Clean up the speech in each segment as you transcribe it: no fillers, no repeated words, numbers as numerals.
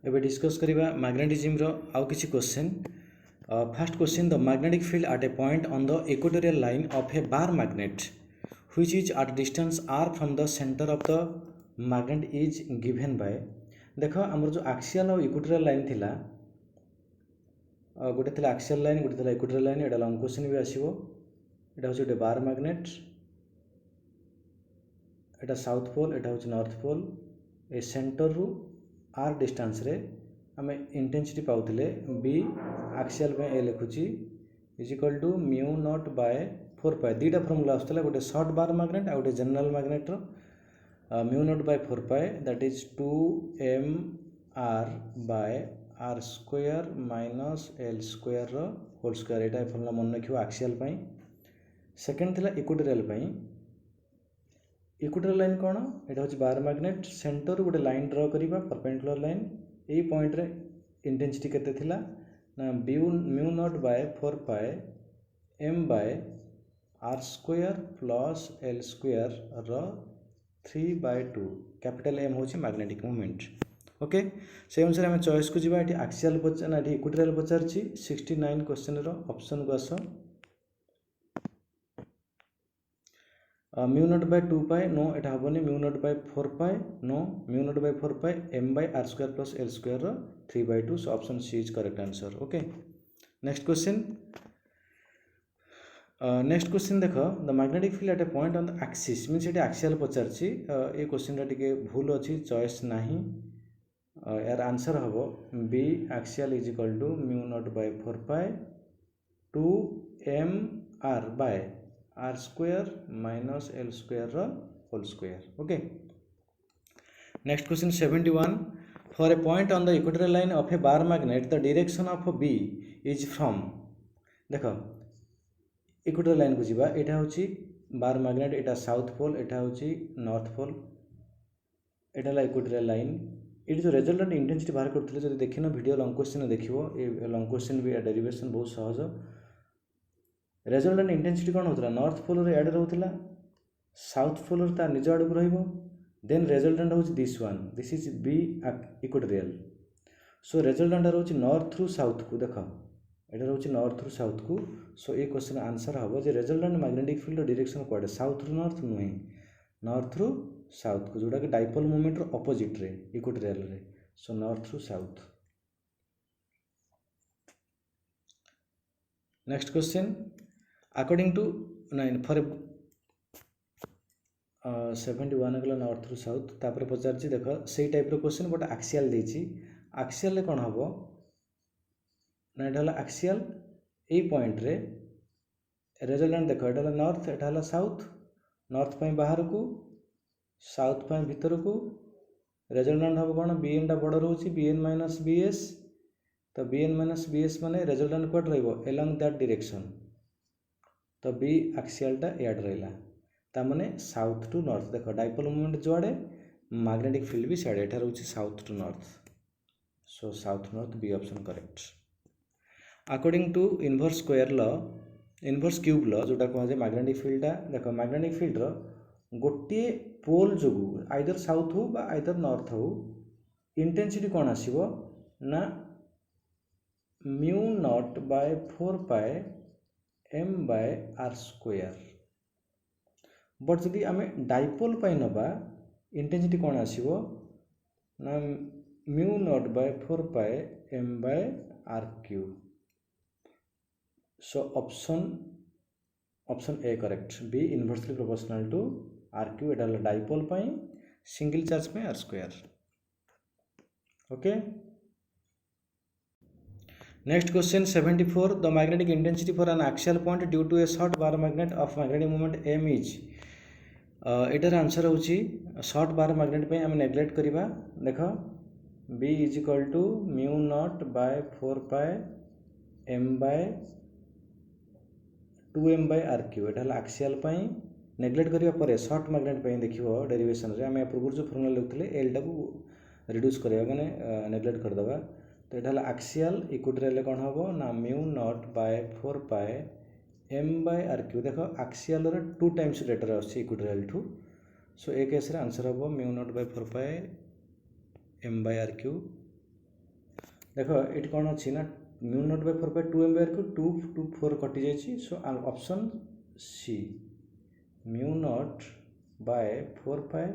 एबे डिस्कस करिबा मैग्नेटिज्म रो आउ किछि question. First question, the magnetic field at a point on the equatorial line of a bar magnet which is at distance r from the centre of the magnet is given by. देखो हमर जो axial और equatorial line थिला, गोटे थिला axial line, गोटे थिला equatorial line. एटा long question भी आसीबो। एटा होचे गोटे बार मैग्नेट, एटा साउथ पोल, एटा होचे नॉर्थ पोल। ए सेंटर रु r डिस्टेंस रे आम इंटेंसिटी पाउथिले b एक्सियल पे ए लिखुची is equal to mu naught by 4 pi. दुईटा फॉर्मूला आसला, गोटे शॉर्ट बार मैग्नेट आ गोटे जनरल मैग्नेट रो। Mu naught by 4 pi that is 2mr by r square minus l square रो होल स्क्वायर। एटा फॉर्मूला मन रखियो एक्सियल पई। सेकंड थिला इक्वेटोरियल पई। इक्वेटोरियल लाइन कौन? एटा होची बार मैग्नेट, सेंटर रु गोटे लाइन ड्रॉ करिबा परपेंडिकुलर लाइन। एई पॉइंट रे इंटेंसिटी केते थिला ना mu naught by 4 pi m by r square plus l square रो 3/2। कैपिटल M होची मैग्नेटिक मोमेंट। ओके, से अनुसार हम चॉइस को जिबा। एटी एक्सियल पचार ना एटी इक्वेटोरियल पचारची। 69 क्वेश्चन रो ऑप्शन को आसो। Mu naught by 2 pi no, एटा हबनी। Mu naught by 4 pi no. Mu naught by 4 pi m by r square plus l square रो 3/2। So option C is correct answer. Okay, next question. Next question देखो, the magnetic field at a point on the axis means एटी axial पचारची। ए question रा टिके भूल अछि, choice नाही। यार आंसर हबो B axial is equal to mu naught by 4 pi 2mr by r square minus l square whole square. Okay, next question 71, for a point on the equatorial line of a bar magnet the direction of b is from. देखो equatorial line को जीवा। एटा होची bar magnet, एटा south pole, एटा होची north pole, एटा ला equatorial line. एटी जो resultant intensity बाहर करथिले, जदि देखिनो वीडियो लॉन्ग क्वेश्चन देखिवो, ए लॉन्ग क्वेश्चन भी डेरिवेशन बहुत सहज। रिजल्टेंट इंटेंसिटी कौन होता? नॉर्थ पोल रे एड रहउथिला, साउथ पोल रे ता निज आड़ को रहइबो। देन रिजल्टेंट होची this one, this is B equatorial. So resultant रहउची नॉर्थ थ्रू साउथ को। देखो एटा रहउची नॉर्थ थ्रू साउथ को। सो ए क्वेश्चन आंसर हबो जे रिजल्टेंट मैग्नेटिक फील्ड डायरेक्शन कोड साउथ थ्रू नॉर्थ नुहे, नॉर्थ थ्रू साउथ को, जोटा कि डाइपोल मोमेंट रो ऑपोजिट रे इक्वेटोरियल रे। So north through south. Next question, according to 9 for 71 गला नॉर्थ थ्रू साउथ। तापर पचारची देखो सेही टाइप रो क्वेश्चन बट एक्सियल देची। एक्सियल रे कोन हबो ना, एटा हला एक्सियल। ए पॉइंट रे रिजल्टेंट देखो, एटा हला नॉर्थ, एटा हला साउथ। नॉर्थ पई बाहर को, साउथ पई भीतर को। रिजल्टेंट हबो कोन? bn टा बड़ रहउची, bn माइनस bs। तो bn माइनस bs माने रिजल्टेंट कोड रहइबो अलोंग दैट डायरेक्शन। तो b एक्सियल टा याड रहइला, ता माने साउथ टू नॉर्थ। देखो डाइपोल मोमेंट जोआडे, मैग्नेटिक फील्ड भी साइड। एटा रहउची south to north. So south north, B option correct. According to inverse square law, inverse cube law, जोटा कह मैग्नेटिक फील्ड टा। देखो मैग्नेटिक फील्ड रो गोटे पोल जोगु आइदर साउथ हो बा आइदर नॉर्थ हो, इंटेंसिटी कौन आसीबो ना mu naught by 4 pi m by r square. But जदि आमे डाइपोल पाई नबा, इंटेंसिटी कौन आसीबो ना mu naught by 4 pi m by r cube. So option A correct, B inversely proportional to r cube. एटा डाइपोल पाई, सिंगल चार्ज पे r square. Okay, next question 74, the magnetic intensity for an axial point due to a short bar magnet of magnetic moment m is. एटार answer होची short bar magnet पे हम neglect करिबा। देखो b is equal to mu naught by 4 pi m by 2m by r cube. एटा हला axial पई neglect करिया परे शॉर्ट मैग्नेट पई देखिबो डेरिवेशन रे हम पूर्व जो फॉर्मूला लिखुतले l टा को रिड्यूस करिया माने नेग्लेक्ट कर दबा। तो एटा हला एक्सियल। इक्वेटोरियल कोन हबो ना mu naught by 4 pi m by r cube. देखो एक्सियल रे 2 टाइम्स ग्रेटर आछि इक्वेटोरियल टू। सो ए केस रे आंसर हबो mu naught by 4 pi m by r cube. देख ये कौन अच्छी ना mu naught by 4 pi 2 M by R cube 2 2 4 कटि जाइए so option C mu naught by 4 pi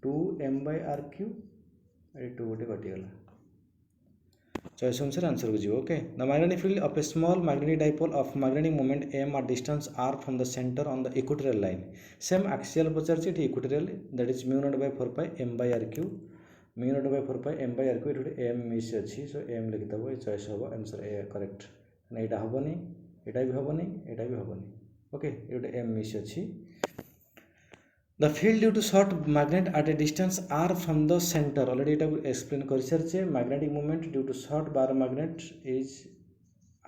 2 M by R cube ये 2 गोटे कटिगला चॉइस अनुसार आंसर को जी okay the magnetic field of a small magnetic dipole of magnetic moment M R distance R from the centre on the equatorial line same axial पचार equatorial that is mu naught by 4 pi M by R cube mu naught by 4 pi M by R cube ये M मिस अच्छी so M लिखिदेव ये choice हम answer A correct यहाँ हेनी यहाँ भी हेनी यहाँ भी हेनी ओके ये एम मिस अच्छी the field due to short magnet at a distance R from the centre already ये एक्सप्लेन कर सारी magnetic movement due to short bar magnet is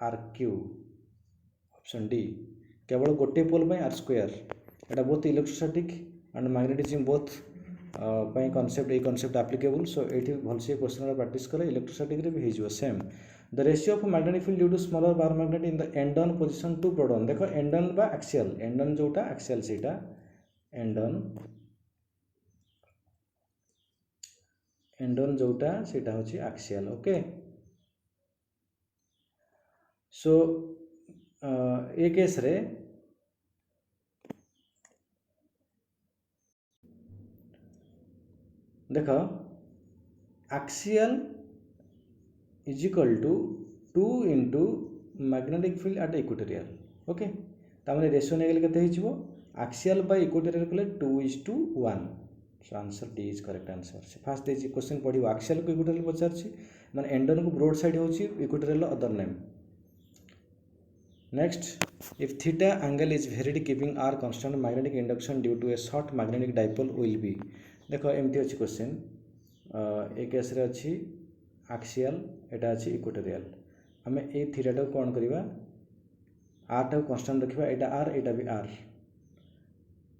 R cube option D केवल गोटे पोल बाय आर स्क्वायर एटा both electrostatic and magnetism both concept ये concept applicable so ये भलसे question practice कले इलेक्ट्रोस्टैटिक रे भी हो same the ratio of magnetic field due to smaller bar magnet in the end on position to प्रोडन देखो एंड ऑन बा एक्सियल एंड ऑन जोटा एक्सियल सेटा एंड ऑन जोटा सेटा होची एक्सियल ओके सो ए केस रे देख axial is equal to 2 into magnetic field at equatorial okay तामने रेशियो नेगले केते हिजबो एक्सियल बाय इक्वेटोरियल कले 2:1 so answer D is correct answer से फास्ट दे क्वेश्चन पढ़ियो एक्सियल को इक्वेटोरियल पचारछि माने एंडन को ब्रॉड साइड होछि equatorial other name next if theta angle is varied keeping R constant magnetic induction due to a short magnetic dipole will be देख एमती अच्छी क्वेश्चन ए केस रे अच्छी एक्सियल एटा अच्छी इक्वेटोरियल आम ए थीटा कौन करवा आर टा कांस्टेंट रखा एटा आर एटा भी R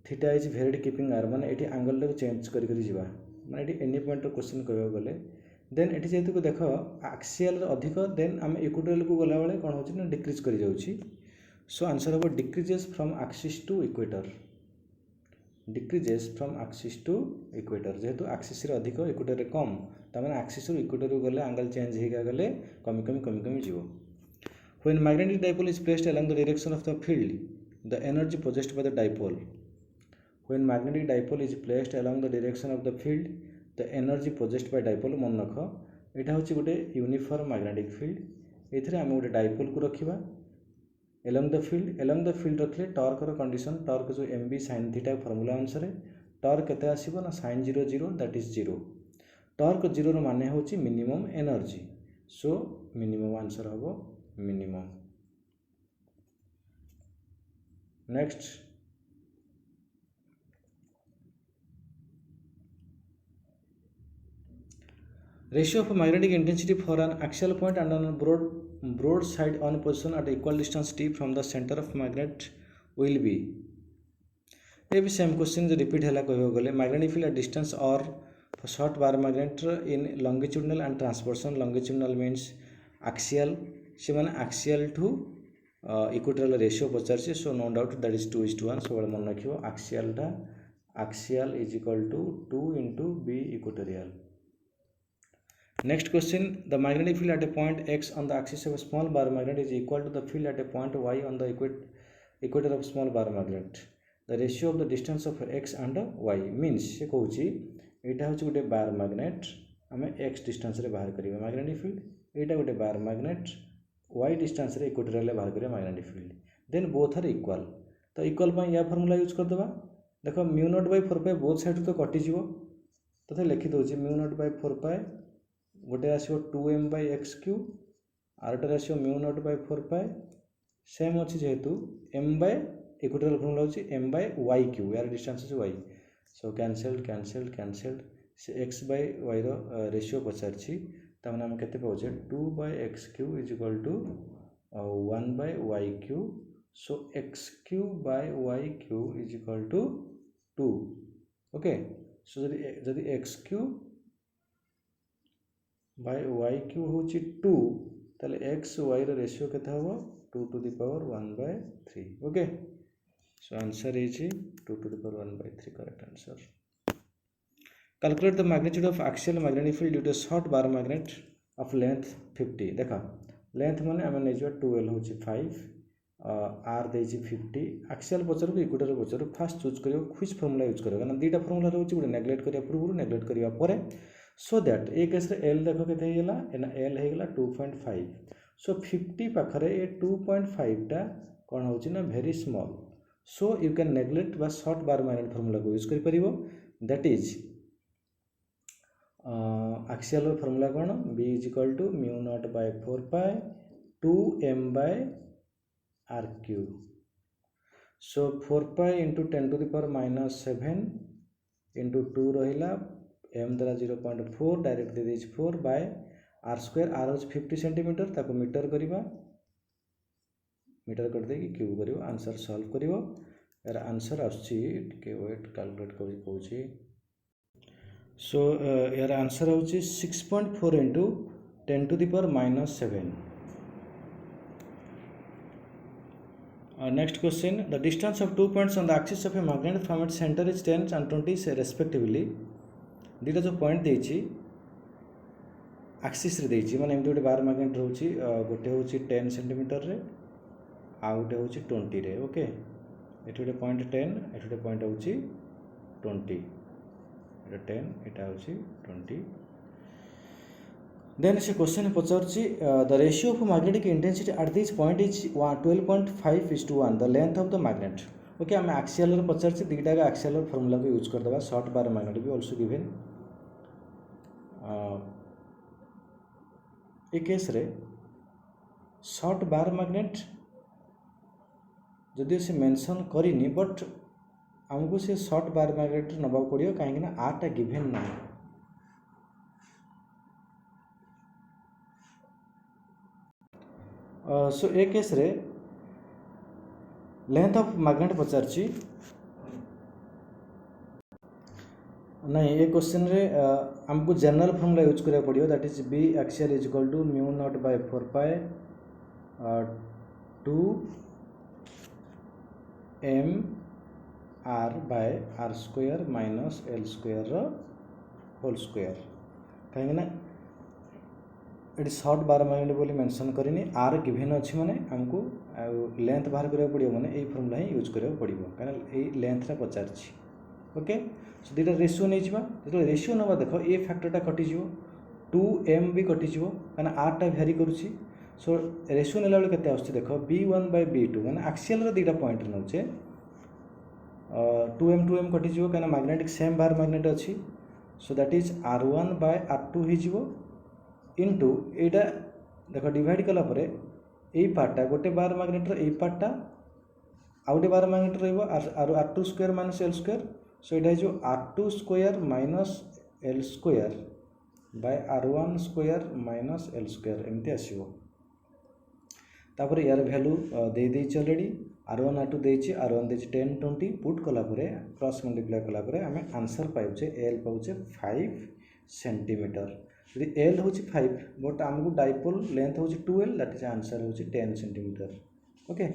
theta is varied keeping R माने एटी एंगल टाक चेंज करी जीवा माने एटी एनी पॉइंट क्वेश्चन कहबा गले देन एटी जेतु देख एक्सियल अधिक देन आम इक्वेटोरियल को गला बेले कौन होची ना डिक्रीज करी जाउची सो आंसर हम decreases from axis to equator decreases from axis to equator जेहेतु एक्सिस रे अधिक इक्वेटर रे कम तमाने एक्सिस रु इक्वेटर गले एंगल चेंज होगा गले कमी कमी कमी कमी जीवो when magnetic dipole is placed along the direction of the field the energy possessed by the dipole when magnetic dipole is placed along the direction of the field the energy possessed bye dipole मन रख एटा होची गोटे uniform magnetic field एथिरे हम गोटे dipole को रखिबा along the field रखले टॉर्क रो कंडीशन टॉर्क जो M B sine theta formula अनुसार टॉर्क केते आसीबो ना साइन 0 0 दैट इज 0 टॉर्क 0 रो माने होची minimum energy so minimum answer होबो minimum next ratio of magnetic intensity for an axial point and on a broad side on position at equal distance t from the center of magnet will be ये भी same question जो repeat है गले magnetic field at distance और short bar magnet in longitudinal and transversal longitudinal means axial से माने axial to equatorial ratio पचार so no doubt that is 2:1 सब मन रखियो axial is equal to 2 into B equatorial Next question, the magnetic field at a point x on the axis of a small bar magnet is equal to the field at a point y on the equator of small bar magnet. The ratio of the distance of x and y means से कहूची एटा होची गोटे bar magnet आमे x distance रे बाहर करिबा magnetic field एटा गोटे बार मैग्नेट y डिस्टेंस रे इक्वेटर रे बाहर करिबा magnetic field then both are equal तो इक्वल पय या फार्मूला यूज कर देबा देखो mu naught by 4 pi both side तो कटि जीवो तथे लिखि दोची म्यू नॉट बाय 4 पाई गोटे आसो 2m बाय एक्स क्यू आरटर आसो mu naught by 4 pi same अच्छी जेहेतु m बाय इक्वेटोरियल फॉर्मूला होची m बाय y क्यू यार distance is y so cancelled से x बाय y रो रेशियो पचारछि त माने हम केते पाउछे 2 by x cube is equal to 1 by y cube so x Q by y cube is equal to 2 okay so जदि x Q by y cube होची 2 ताले x y रो रेशियो केते हबो 2 to the power 1 by 3 okay so answer is 2 to the power 1 by 3 correct answer calculate the magnitude of axial magnetic field due to short bar magnet of length 50 देख length माने आम नहीं 12 हूँ 5 are they 50 axial पचर को equator पचर fast choose कर which formula use कर कारण दुईटा फॉर्मूला रोचे गोटे नेग्लेक्ट करिया पूर्व नेग्लेक्ट करिया परे सो दैट ए केस रे एल देख केते हेला एल हेगला 2.5 सो 50 पाखरे ए 2.5 टा कौन होची ना very small so you can neglect बा शॉर्ट बार मैग्नेट फॉर्मूला को यूज कर परिबो दैट इज एक्सियल फॉर्मूला कौन b is equal to mu naught by 4 pi 2m by r cube so 4 pi into 10 to the power minus 7 into 2 रहिला m द्वारा 0.4 direct दे देछि 4 by r square r होछि 50 centimetre ताको metre करिबा metre कर दे कि cube करिवो answer solve करिवो यार answer आछि के वेट कैलकुलेट करि कहूछि सो यार आंसर होछि 6.4 into 10 to the power minus 7 next question the distance of 2 points on the axis of a magnet from its center is 10 and 20 respectively दीटा जो point देछि axis रे देछि माने एमति गोटे बार मैग्नेट रहउछि गोटे होछि 10 सेंटीमीटर रे आ गोटे होछि 20 रे ओके एठी गोटे पॉइंट 10 एठी गोटे पॉइंट होछि 20 एटा 10 एटा होछि 20 then से question पचारछि the ratio of magnetic intensity at this point is 12.5:1 the length of the magnet okay हम एक्सियल रे पचारछि दीटा का एक्सियल फार्मूला को यूज कर देबा शॉर्ट बार मैग्नेट भी आल्सो गिवन ए केस रे शॉर्ट बार मैग्नेट जदि से मेंशन करिनी बट हमको से शॉर्ट बार मैग्नेट नबा पड़ियो काहे कि ना आटा गिवन ना सो ए केस रे लेंथ ऑफ मैग्नेट पचारछि नहीं ये क्वेश्चन रे हमको जनरल फॉर्मूला यूज करिया पड़ियो that is b axial is equal to mu naught by 4 pi 2 m r by r square minus l square whole square कहीं ना ये शॉर्ट बार मैग्नेट बोली मेंशन करिनी आर गिवन अछि माने हमको लेंथ बाहर करिया पड़ियो माने ए फॉर्मूला ही यूज करिया पड़ियो कारण ए लेंथ रा पचारछि ओके सो दीटा रेशियो नहीं जिबा जो रेशियो नबा देखो ए फैक्टर टा कटि जिवो 2m भी कटि जिवो माने r टा वेरी करूछि सो रेशियो नेला बेले केते आछी देखो b1 by b2 माने एक्सियल रो दीटा पॉइंट नउचे 2m कटि जिवो काना मैग्नेटिक सेम बार मैग्नेट अछि so that is r1 by r2 ही जिवो इनटू एटा देखो डिवाइड कला परे एई पार्टटा गोटे बार मैग्नेट रो एई पार्टटा आ गोटे बार मैग्नेट रहइबो r2 square minus l square so it is r2 square minus l square by r1 square minus l square एमती आसीबो तापर यार वैल्यू दे देछि ऑलरेडी r1 r2 देछि r1 देछि 10 20 पुट कला परे क्रॉस मल्टीप्लाई कला परे हमें आंसर पाउछे l पाउछे 5 सेंटीमीटर यदि l होछि 5 बट हमको डाइपोल लेंथ होछि 2l दैट इज आंसर होछि 10 सेंटीमीटर ओके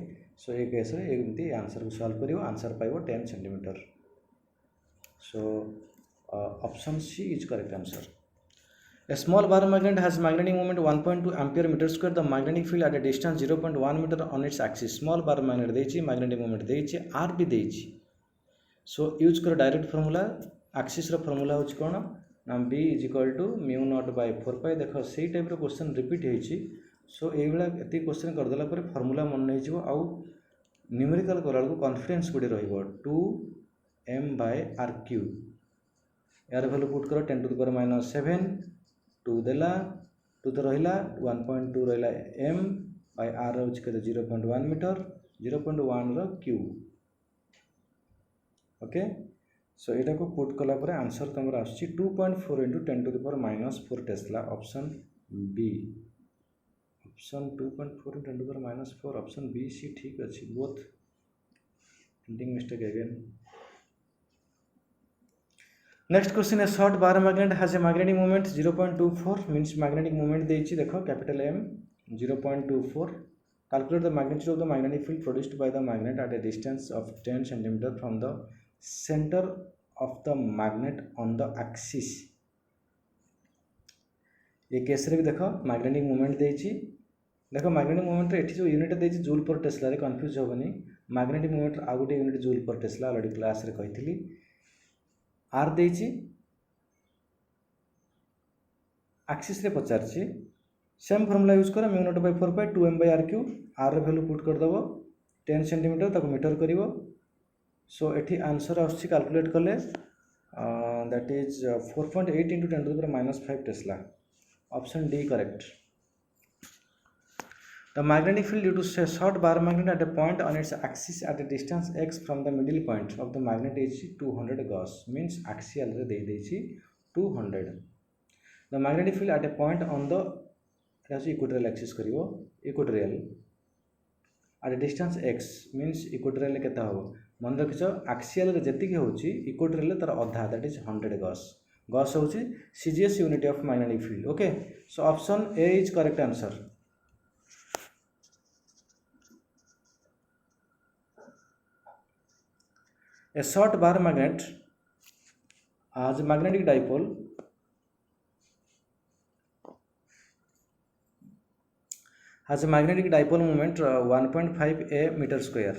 सो ए केस रे एमती आंसर को सॉल्व करियो आंसर पाइबो 10 centimetre so option C is correct answer a small bar magnet has magnetic moment 1.2 ampere meter square the magnetic field at a distance 0.1 meter on its axis small bar magnet देछि magnetic moment देछि r भी देछि so use करो direct formula axis रो formula होछि कोन ना b is equal to mu naught by 4 pi देखो सेही type रो क्वेश्चन रिपीट हेछि सो एई बेला एती क्वेश्चन कर देला पर फार्मूला मन नै जिवो आउ न्यूमेरिकल करला को कॉन्फिडेंस बडी रहइबो 2 m by r cube यार वैल्यू पुट करो 10 to the power minus 7 2 देला 2 तो रहिला 1.2 रहिला m by r होछि के 0.1 मीटर 0.1 रो क्यूब ओके सो एटा को पुट कला पर आंसर तमरा आछि 2.4 into 10 to the power minus 4 tesla option B option 2.4 into 10 to the power minus 4 option B C ठीक अछि both printing mistake again next question है short bar magnet has a magnetic moment 0.24 means magnetic moment देछि देखो capital M 0.24 calculate the magnitude of the magnetic field produced by the magnet at a distance of 10 centimetre from the centre of the magnet on the axis ये case रे भी देख magnetic moment देछि देख magnetic moment रे एठी जो unit देछि जूल पर टेस्ला रे कंफ्यूज होबनी मैग्नेटिक मोमेंट आ गोटे unit joule per tesla already class रे कहितली आर देछि एक्सिस रे पचारछि सेम फार्मूला यूज कर mu naught by 4 pi 2m by r cube r रे वैल्यू पुट कर दबो 10 सेंटीमीटर ताको मीटर करिवो सो एठी आंसर आछि कैलकुलेट करले that is 4.8 into 10 to the power -5 Tesla option D correct The magnetic field due to a short bar magnet at a point on its axis at a distance x from the middle point of the magnet is 200 Gauss means axial रे दे देछि 200 The magnetic field at a point on the equatorial axis करिवो equatorial at a distance x means equatorial केता हो मन रखिछो axial रे जेति के होछि equatorial तार आधा that is 100 Gauss Gauss होछि CGS unit of magnetic field okay so option A is correct answer A short bar magnet as a magnetic dipole has a magnetic dipole moment 1.5 a meter square.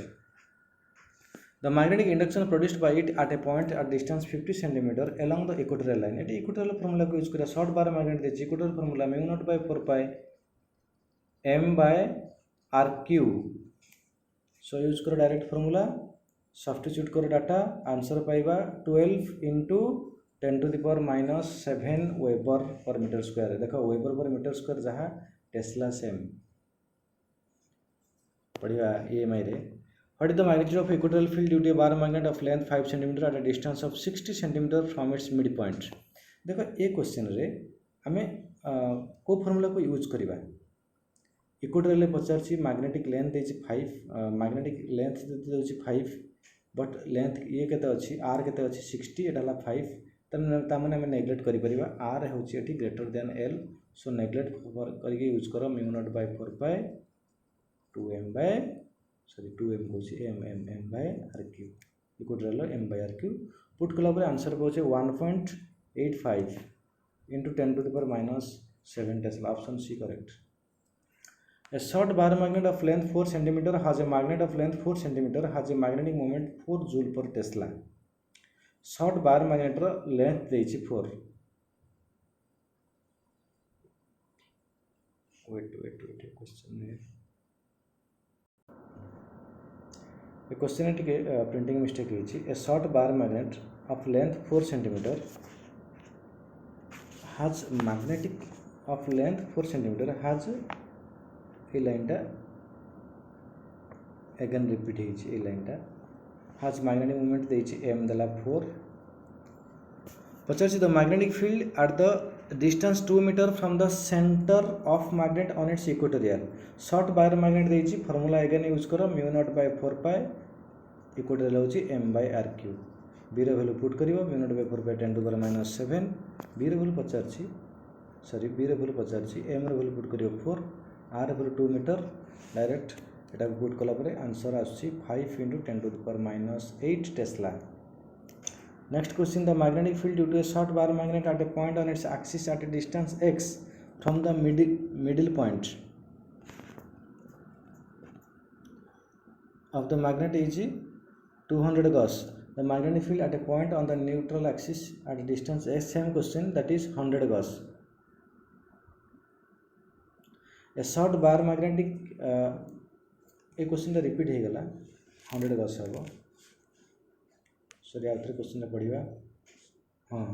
The magnetic induction produced by it at a point at distance 50 centimeter along the equatorial line. It equatorial formula को use करें short bar magnet they equatorial formula mu naught by 4 pi m by r cube. So use करो direct formula. Substitute करो data answer पाइबा 12 into 10 to the power -7 weber per metre square देखो weber per metre square जहाँ tesla same पढ़िया EMI रे what is the magnitude of equatorial field due to a bar magnet of length 5 cm at a distance of 60 cm from its mid point देखो ये question रे हमें को formula को use करबा इक्वेटोरियल पचारछि मैग्नेटिक लेंथ देछि 5 magnetic length देछि 5 but length ये केते अछि r केते अछि 60 एटा ला 5 त माने हम नेग्लेक्ट करि परिबा r होछि एठी greater than l so neglect करके यूज करो mu naught by 4 pi 2m by sorry 2m होछि m by r cube equal m by r cube put कला पर आंसर होछि 1.85 into 10 to the power -7 tesla option C correct A short bar magnet of length 4 cm has a magnet of length 4 cm has a magnetic moment 4 joule per Tesla. Short bar magnet ro length देछि 4. Wait question है. A question है टिके printing mistake है. A short bar magnet of length 4 cm has magnetic of length 4 cm has ये line टा again repeat होइछि ये line टा has magnetic moment देछि m दला 4 पचाछि the magnetic field at the distance 2 metre from the centre of magnet on its equatorial short wire magnet देछि formula again use करो mu naught by 4 pi equatorial होछि m by r cube b रे value put करिवो mu naught by 4 pi 10 to the power -7 b रे value पचाछि sorry b रे value पचाछि m रे वैल्यू पुट करिवो 4 r equal 2 meter direct एटा put कला परे आंसर आछि 5 into 10 to the power -8 tesla next question the magnetic field due to a short bar magnet at a point on its axis at a distance x from the middle point of the magnet is 200 Gauss the magnetic field at a point on the neutral axis at a distance x same question that is 100 Gauss a short bar magnetic a question repeat हो गला 100 Gauss हम sorry आउथरे question पढ़िबा हाँ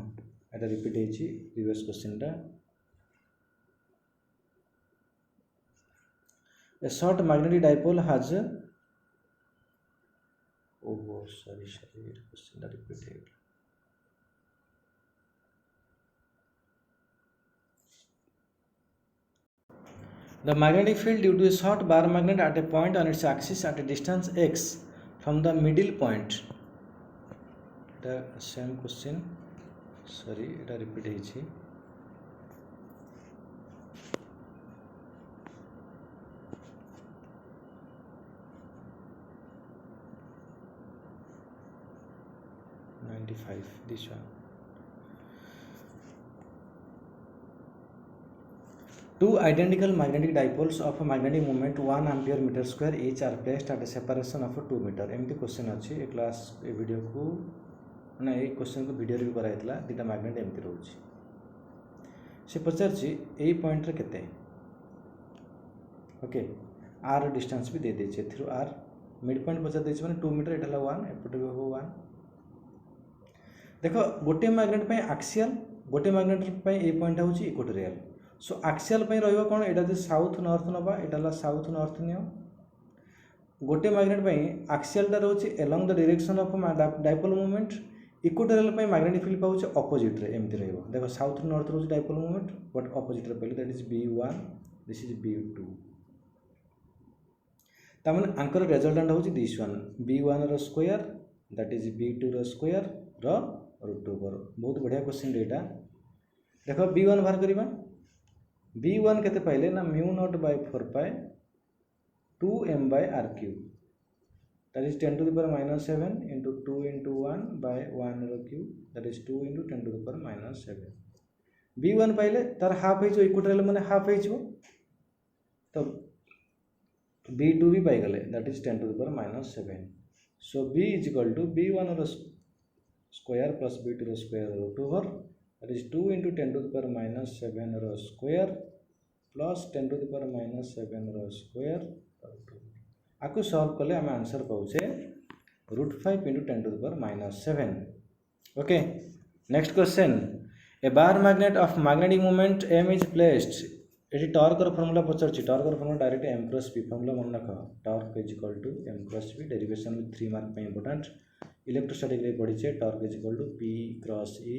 एटा repeat होछि previous question टा ए short magnetic dipole has ओहो sorry question repeat हो गला The magnetic field due to a short bar magnet at a point on its axis at a distance x from the middle point. The same question. Sorry, it repeat होइछि. This one. Two identical magnetic dipoles of a magnetic moment 1 ampere meter square each are placed at a separation of 2 meter. एमती question अच्छी ए class ए video को ना ये question को video भी कराइला दुटा magnet एमती रोची से पचारछि एई पॉइंट रे केते ओके आर डिस्टेंस भी दे देछि थ्रू आर मिड पॉइंट पचार देछि माने 2 मीटर एटा 1 एपटे भी हो 1 देखो गोटे मैग्नेट पे एक्सियल गोटे मैग्नेट पे ए पॉइंट होछि इक्वेटोरियल सो एक्सियल पे रहिबो कोन एटा जे साउथ नॉर्थ नबा एटा साउथ नॉर्थ नियो गोटे मैग्नेट पे एक्सियल टा रहउछि along the direction of dipole moment equatorial पे मैग्नेटिक फील्ड पाउछि ऑपोजिट रे एमती रहइबो देखो साउथ नॉर्थ रहउछि डाइपोल मोमेंट बट ऑपोजिट रे पहिले that is B1 this is B2 तामने आंकर रिजल्टेंट होछि दिस वन B1 रो square that is B2 row square rho √2 बहुत बढ़िया क्वेश्चन एटा देखो B1 बाहर करिबा B1 केते पाइले ना μ0/4 पाई 2m by r cube that is 10 to the power minus 7 into 2 into 1 by 1 row cube that is 2 into 10 to the power minus 7 B1 पाइले तार हाफ हे जो इक्वेटोरियल माने हाफ हे जो तो B2 भी पाई गले that is 10 to the power minus 7 so B is equal to B1 रो square plus B2 रो square √2 that is 2 into 10 to the power minus 7 रो square plus 10 to the power minus 7 रो square आकु solve कले हम answer पाउछे √5 into 10 to the power minus 7 okay next question a bar magnet of magnetic moment m is placed एटी torque रो formula पचरछि torque रो formula direct m cross p formula मन रख torque is equal to m cross p derivation with 3 mark पे important electrostatic रे पढ़ी छे torque is equal to p cross e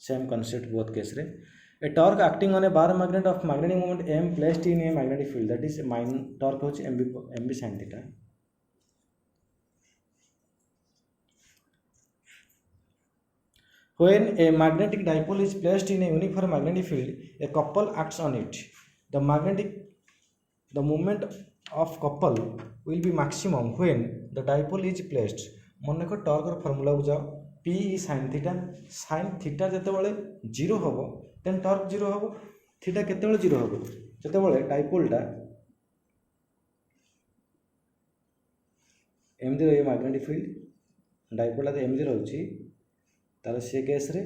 same concept both case रे a torque acting on a bar magnet of magnetic moment m placed in a magnetic field that is torque होछि mb sin theta when a magnetic dipole is placed in a uniform magnetic field a couple acts on it the moment of couple will be maximum when the dipole is placed मन को torque रो formula बुझाओ p sin theta जेतेबेले 0 होबो then torque 0 होबो theta केतेबेले 0 होबो जेतेबेले डाइपोलटा एमदी रे magnetic field डाइपोलटा तो एमदी रहउची ताले से केस रे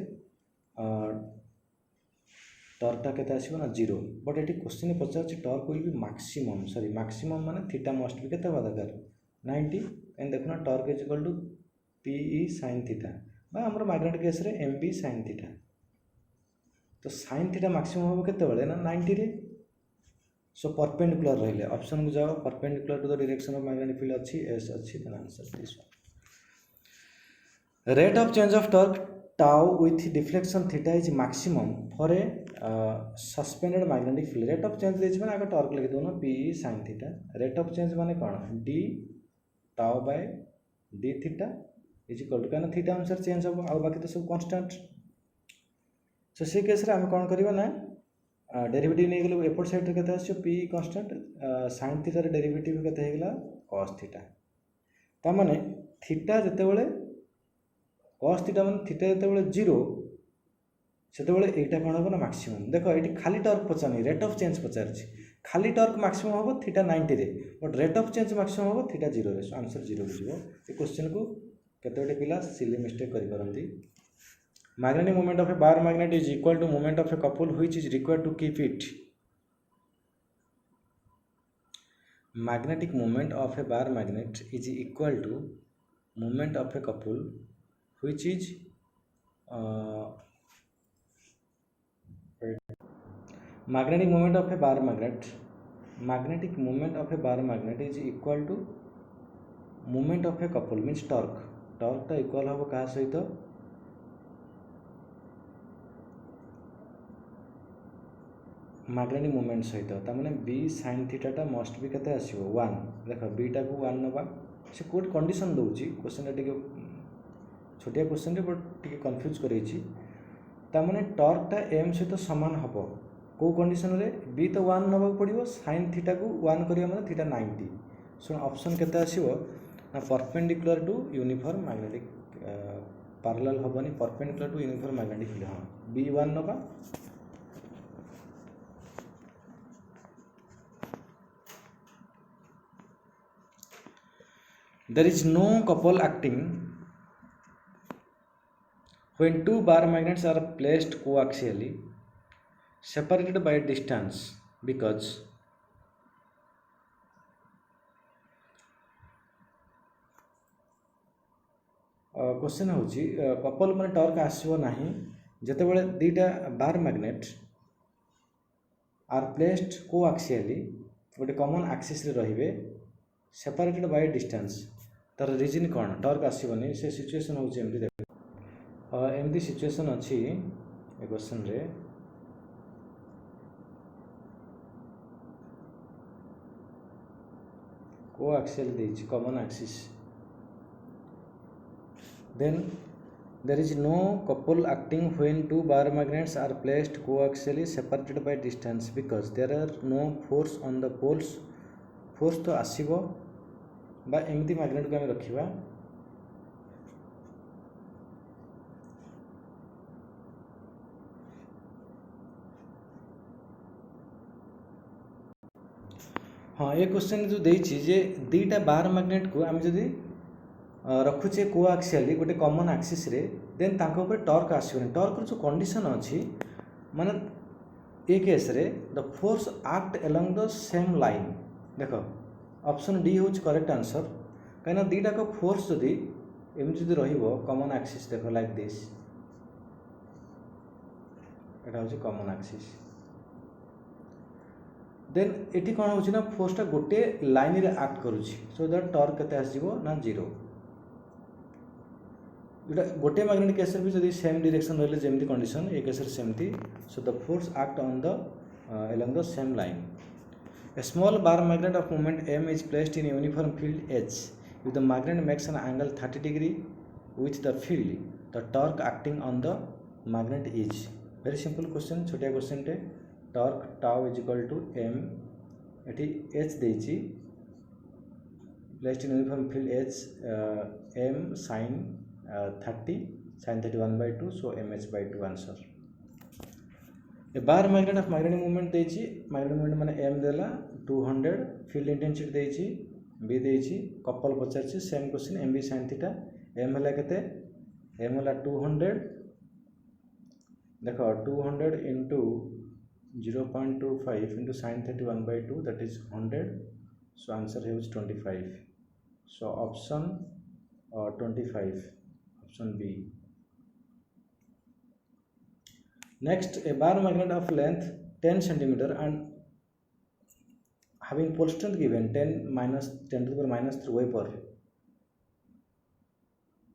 टॉर्कटा केते आसीबो ना 0 बट एटी क्वेश्चन पचारछि टॉर्क विल बी मैक्सिमम माने थीटा मस्ट बी केते होबा दरकार 90 एंड देखना torque is equal to p sin theta बा हमर मैग्नेटिक केस रे mb sin थीटा तो sin थीटा मैक्सिमम होबो केते बेले ना 90 रे सो परपेंडिकुलर रहिले ऑप्शन को जाओ perpendicular to the direction of magnetic field अच्छी s अच्छी then answer this one rate of change of torque tau with deflection theta is maximum for a suspended magnetic field rate of change देछि माने आगे torque लिख दोनो p sin theta rate of change माने कोन d tau by d theta is equal to काना theta अनुसार change हो आ बाकी तो सब कांस्टेंट सो से केस रे हम कोन करबा ना डेरिवेटिव नै गेलो एपोर्ट साइड रे केते आछो p कांस्टेंट sin थीटा रे डेरिवेटिव केते हे गेला cos थीटा ता माने थीटा जते बेले cos थीटा माने थीटा जते बेले 0 सेते बेले एटा कोन होबो ना मैक्सिमम देखो एटी खाली टॉर्क पचानी रेट ऑफ चेंज पचारछि खाली टॉर्क मैक्सिमम होबो थीटा 90 रे but rate of change maximum होबो थीटा 0 रे सो आंसर 0 बुझिबो ए क्वेश्चन को केतेटे पिला सिली मिस्टेक करि परंती magnetic moment of a bar magnet is equal to moment of a couple which is required to keep it magnetic moment of a bar magnet is equal to moment of a couple which is magnetic moment of a bar magnet is equal to moment of a couple means torque टा equal होबो का सहित magnetic moment सहित ता माने b sin theta टा must be केते आसीबो 1 देखो b टा को 1 नबा से कोड कंडीशन दोउची क्वेश्चन टिके छोटिया क्वेश्चन रे बट टिके कंफ्यूज करै छी ता माने टॉर्क टा m सहित समान हबो को कंडीशन रे b तो 1 नबा पड़िबो sin थीटा को 1 करिया माने थीटा 90 सो ऑप्शन केते आसीबो ना perpendicular to uniform magnetic parallel होबनी perpendicular to uniform magnetic field हां b1 नबा there is no couple acting when two bar magnets are placed coaxially separated by distance because question हूँ couple मैंने Turk आसो ना जितेबाला दुईटा बार मैग्नेट आर प्लेस्ड कोआक्सियली गोटे common axis रे रहिबे सेपरेटेड बाय डिस्टेंस तार रीजन कौन टर्क आसबनी से सिचुएशन हूँ एमती देख एमती सिचुएशन अच्छी ए क्वेश्चन रे कोआक्सियल देछि common axis then there is no couple acting when two bar magnets are placed coaxially separated by distance because there are no force on the poles force तो आसीबो बा एमती मैग्नेट को हम रखिबा हाँ ये क्वेश्चन जो देछि जे दुईटा बार मैग्नेट को हम जदी रखुचे कोआक्सियली गोटे कॉमन एक्सिस रे देन तांको ऊपर टॉर्क आसीबनी टॉर्क जो कंडीशन अछि माने ए केस रे the force act along the same line देखो ऑप्शन डी होच करेक्ट आंसर कहिना दीटा को फोर्स जदी एमि जदी रहिबो कॉमन एक्सिस देखो लाइक दिस एटा होच कॉमन एक्सिस देन एटी कोन होची ना फोर्स ता गोटे लाइन रे एक्ट करूची सो दैट टॉर्क केते आसीबो ना 0 गोटे मैग्नेट केस भी जब सेम डायरेक्शन रही जमी कंडीशन ए केस सेमती so the force act on the along the same line. A small bar magnet of moment M is placed in a uniform field H. If the magnet makes an angle 30 degree with the field, the torque acting on the magnet is very simple question. छोटिया question टे torque tau is equal to M eighty H देछि placed in uniform field H M sin 30 sin 31/2 so mh by 2 answer. A bar magnet of magnetic moment देछि magnetic moment माने m देला 200 field intensity देछि b देछि couple पचारछि same question mb sin theta m हला केते m हला 200 देखो 200 into 0.25 into sin 31/2 that is 100 so answer here is 25 so option 25 option B. Next, a bar magnet of length 10 centimeter and having pole strength given 10 to the power minus 3 Weber.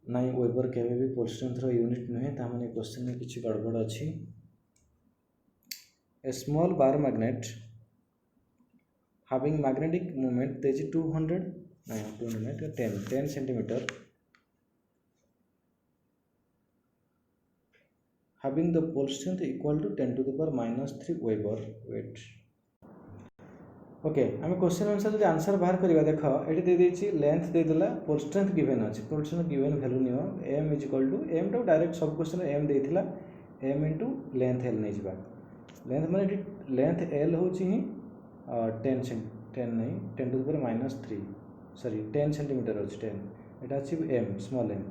नहीं Weber केवे भी pole strength रो unit नहीं है तामने question में किसी गड़बड़ अच्छी. A small bar magnet having magnetic moment तेज 200 नहीं 200 10 centimeter having the pole strength equal to 10 to the power minus 3 Weber. Wait. Okay आम क्वेश्चन अनुसार जो आंसर बाहर करवा देख ये दे देछि लेंथ दे देला पोल स्ट्रेंथ गिवन अछि पोल स्ट्रेंथ गिवन वैल्यू नियो m is equal to m तो डायरेक्ट सब क्वेश्चन m देथिला m इनटू लेंथ l नै जिबा लेंथ माने लेंथ l होछि 10 नहीं 10 to the power minus 3 sorry 10 centimetre होछि 10 एटा अछि m स्मॉल m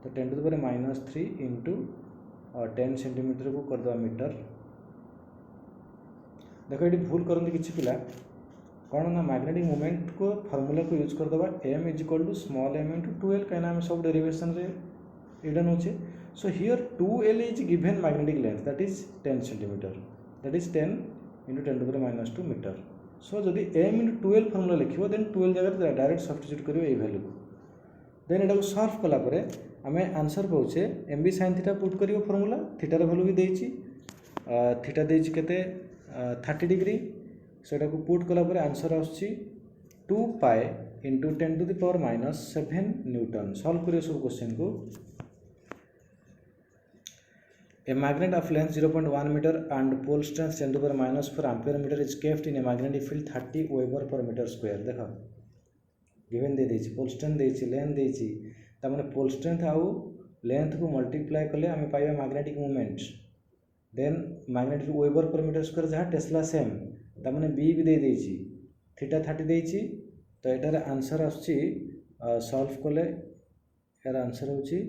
तो 10 to the power minus 3 into 10 centimetre को कर दो मीटर देखो ये भूल करते किसी पिला कौन ना मैग्नेटिक मोमेंट को फार्मूला को यूज कर दबा m is equal to small m into 2l कहना हम सब डेरिवेशन रे इडन होचे so here 2l is given magnetic length that is 10 centimetre that is 10 into 10 to the power minus 2 metre so जदी m इनटू 2l फार्मूला लिखिबो then 2l जगह direct substitute करियो ए वैल्यू को देन एटा को सॉल्व कला परे आमे आंसर पाउछे mb sin थीटा पुट करियो फार्मूला थीटा रे वैल्यू भी देछि थीटा देछि केते 30 डिग्री सो एटा को पुट कला परे आंसर आछी 2 pi into 10 to the power minus 7 newton solve करियो सब क्वेश्चन को a magnet of length 0.1 metre and pole strength 10 to the power minus 4 ampere metre is kept in a magnetic field 30 weber per metre square देखो given दे देछि pole strength देछि length देछि ता माने पोल स्ट्रेंथ आउ length को multiply करले हमें पाइबा magnetic moment then magnetic weber per metre square जहाँ टेस्ला सेम ता माने बी भी दे देछि थीटा 30 देछि तो एटार आंसर आछि सॉल्व कले यार आंसर होची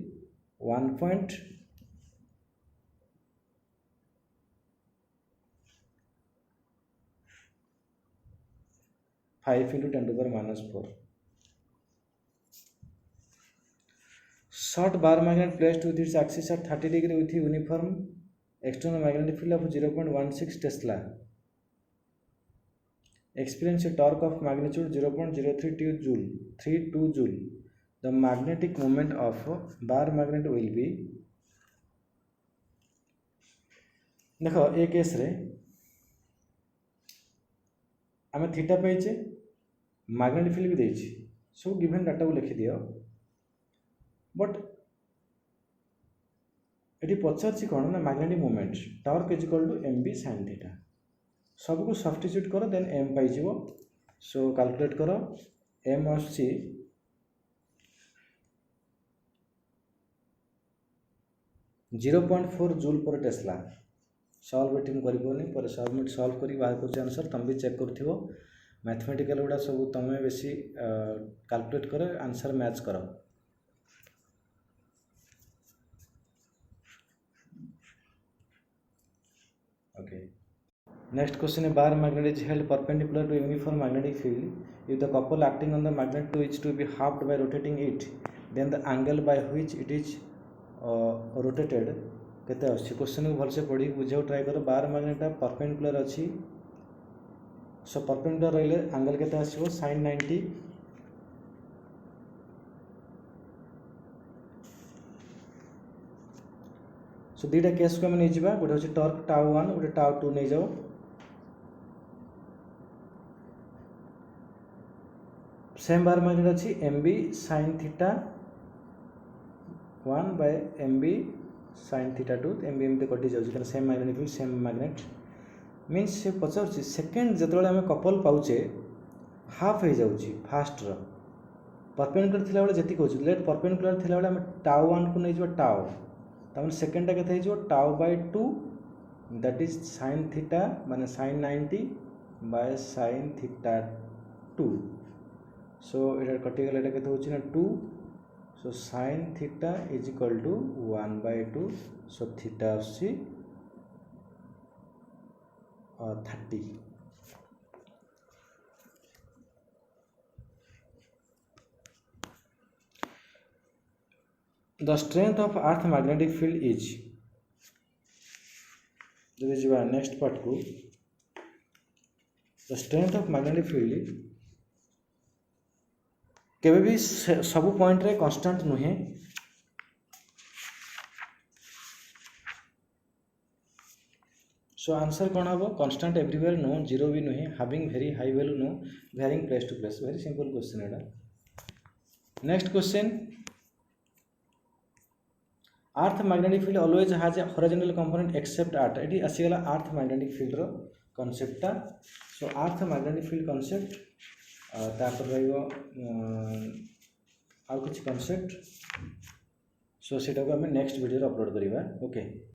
1.5 into 10 to the power -4. Short bar magnet placed with its axis at 30 degree with uniform external magnetic field of 0.16 Tesla experience a torque of magnitude 0.032 joule. The magnetic moment of bar magnet will be देखो ए case रे आम theta पाइचे magnetic field भी देछि सब given data को लिखि दियो but eighty पचार कौन ना magnetic moment torque is equal to M B sine theta सब को सब्स्टिट्यूट करो देन एम पाई जीवो सो कैलकुलेट करो एम आसी 0.4 joule per Tesla solve eighty मुझे पर सॉल्व करी बाहर कर आंसर तुम भी चेक करो मैथमेटिकल गुड़ा सब तुम बेसी कैलकुलेट कर आंसर मैच करो ओके नेक्स्ट क्वेश्चन है बार magnet is held perpendicular to uniform magnetic field if the couple acting on the magnet to is to be halved by rotating it then the angle by which it is rotated केते अछि question को भलसे पढ़ी बुझाउ try करो बार magenta perpendicular अछि so perpendicular रहले angle केते आसीबो sin 90 सो दीटा case को हम नै जिबा गोटे होछि टॉर्क टाउ 1 गोटे टाउ 2 नै जाओ सेम बार मैग्नेट अछि mb sin theta 1 by mb sin theta 2 mb एमते कटि जाउछि कारण same magnetic field same magnet means से पचाउछि सेकंड जतबेले हम कपल पाउचे हाफ हो जाउछि फास्ट रो परपेंडिकुलर थिला बेले जति कहउछि लेट परपेंडिकुलर थिला बेले हम टाउ 1 को नै जिबा टाउ तमन सेकंड टा केते हिजो tau by 2 that is sin theta माने sin 90 by sin theta 2 so एटा कटि गेला एटा केते होछि ना 2 so sin theta is equal to 1 by 2 so theta आसी 30 The strength of earth magnetic field is next part को the strength of magnetic field केबे भी सब पॉइंट रे कांस्टेंट नुहे सो आंसर कौन हम कांस्टेंट एवरीवेयर नो जीरो भी नुहे having very high value no varying place to place very simple question एटा next question earth magnetic field always has a horizontal component except earth एटी आसीगला earth magnetic field रो कांसेप्टटा so earth magnetic field concept तापर रहिबो आउ कुछ concept so सेटा को हम नेक्स्ट वीडियो रे अपलोड करिबा ओके।